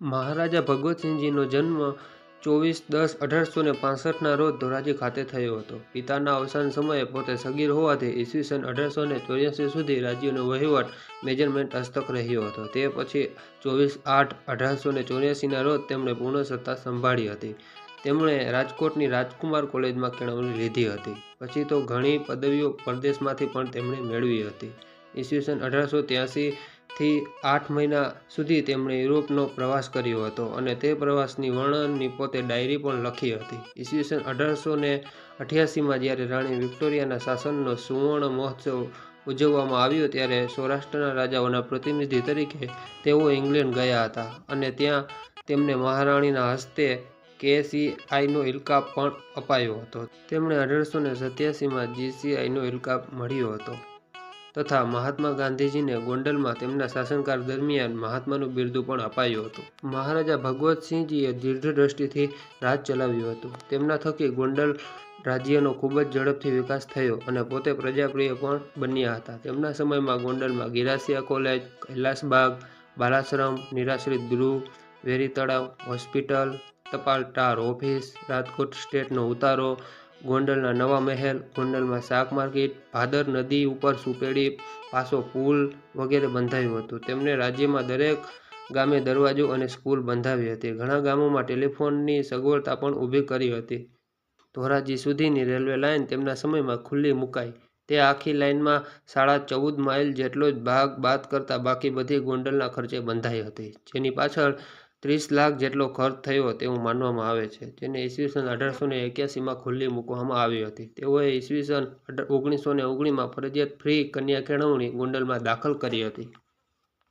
મહારાજા ભગવતસિંહજીનો જન્મ 24/10/1865ના રોજ ધોરાજી ખાતે થયો હતો. પિતાના અવસાન સમયે પોતે સગીર હોવાથી ઈસવીસન 1884 સુધી રાજ્યનો વહીવટ મેનેજમેન્ટ હસ્તક રહ્યો હતો. તે પછી 24/8/1884ના રોજ તેમણે પૂર્ણ સત્તા સંભાળી હતી. તેમણે રાજકોટની રાજકુમાર કોલેજમાં કેળવણી લીધી હતી. પછી તો ઘણી પદવીઓ પરદેશમાંથી પણ તેમણે મેળવી હતી. ઈસવીસન 1883 થી 8 મહિના સુધી તેમણે યુરોપનો પ્રવાસ કર્યો હતો અને તે પ્રવાસની વર્ણનની પોતે ડાયરી પણ લખી હતી. ઈસવીસન 1888માં જ્યારે રાણી વિક્ટોરિયાના શાસનનો સુવર્ણ મહોત્સવ ઉજવવામાં આવ્યો ત્યારે સૌરાષ્ટ્રના રાજાઓના પ્રતિનિધિ તરીકે તેઓ ઇંગ્લેન્ડ ગયા હતા અને ત્યાં તેમને મહારાણીના હસ્તે KCIનો ઇલકાબ પણ અપાયો હતો. તેમને 1887માં GCIનો ઇલકાબ મળ્યો હતો તથા મહાત્મા ગાંધીજીને ગોંડલમાં તેમના શાસનકાળ દરમિયાન મહાત્માનું બિરુદ પણ અપાયું હતું. મહારાજા ભગવતસિંહજીએ દીર્ઘદ્રષ્ટિથી રાજ ચલાવ્યું હતું. તેમના થકી ગોંડલ રાજ્યનો ખૂબ જ ઝડપથી વિકાસ થયો અને પોતે પ્રજાપ્રિય પણ બન્યા હતા. તેમના સમયમાં ગોંડલમાં ગિરાસિયા કોલેજ, કૈલાસબાગ, બાલાશ્રમ, નિરાશ્રિત ગૃહ, વેરી તળાવ, હોસ્પિટલ, ટપાલ ટાર ઓફિસ, રાજકોટ સ્ટેટનો ઉતારો, ગોંડલના નવા મહેલ, ગોંડલમાં શાક માર્કેટ, ભાદર નદી ઉપર સુપેડી પાસો પુલ વગેરે બંધાયું હતું. તેમણે રાજ્યમાં દરેક ગામે દરવાજો અને સ્કૂલ બંધાવી હતી. ઘણા ગામોમાં ટેલિફોનની સગવડતા પણ ઊભી કરી હતી. ધોરાજી સુધીની રેલવે લાઇન તેમના સમયમાં ખુલ્લી મુકાઈ. તે આખી લાઇનમાં 14.5 માઇલ જેટલો જ ભાગ બાદ કરતા બાકી બધી ગોંડલના ખર્ચે બંધાઈ હતી, જેની પાછળ 30 લાખ જેટલો ખર્ચ થયો તેવું માનવામાં આવે છે. તેને ઈસવીસન 1881માં ખુલ્લી મૂકવામાં આવી હતી. તેઓએ ઈસવીસન 1919માં ફરજિયાત ફ્રી કન્યા કેળવણી ગોંડલમાં દાખલ કરી હતી.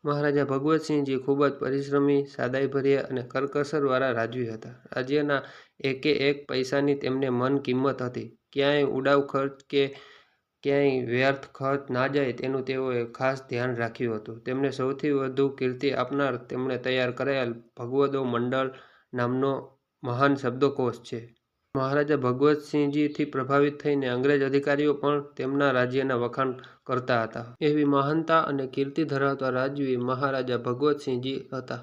મહારાજા ભગવતસિંહજી ખૂબ જ પરિશ્રમી, સાદાઈભર્યા અને કરકસરવાળા રાજવી હતા. રાજ્યના એકે એક પૈસાની તેમને મન કિંમત હતી. ક્યાંય ઉડાવ ખર્ચ કે ક્યાંય વ્યર્થ ખર્ચ ના જાય તેનું તેઓએ ખાસ ધ્યાન રાખ્યું હતું. તેમને સૌથી વધુ કીર્તિ આપનાર તેમણે તૈયાર કરાયેલ ભગવદો મંડળ નામનો મહાન શબ્દકોશ છે. મહારાજા ભગવતસિંહજીથી પ્રભાવિત થઈને અંગ્રેજ અધિકારીઓ પણ તેમના રાજ્યના વખાણ કરતા હતા. એવી મહાનતા અને કીર્તિ ધરાવતા રાજવી મહારાજા ભગવતસિંહજી હતા.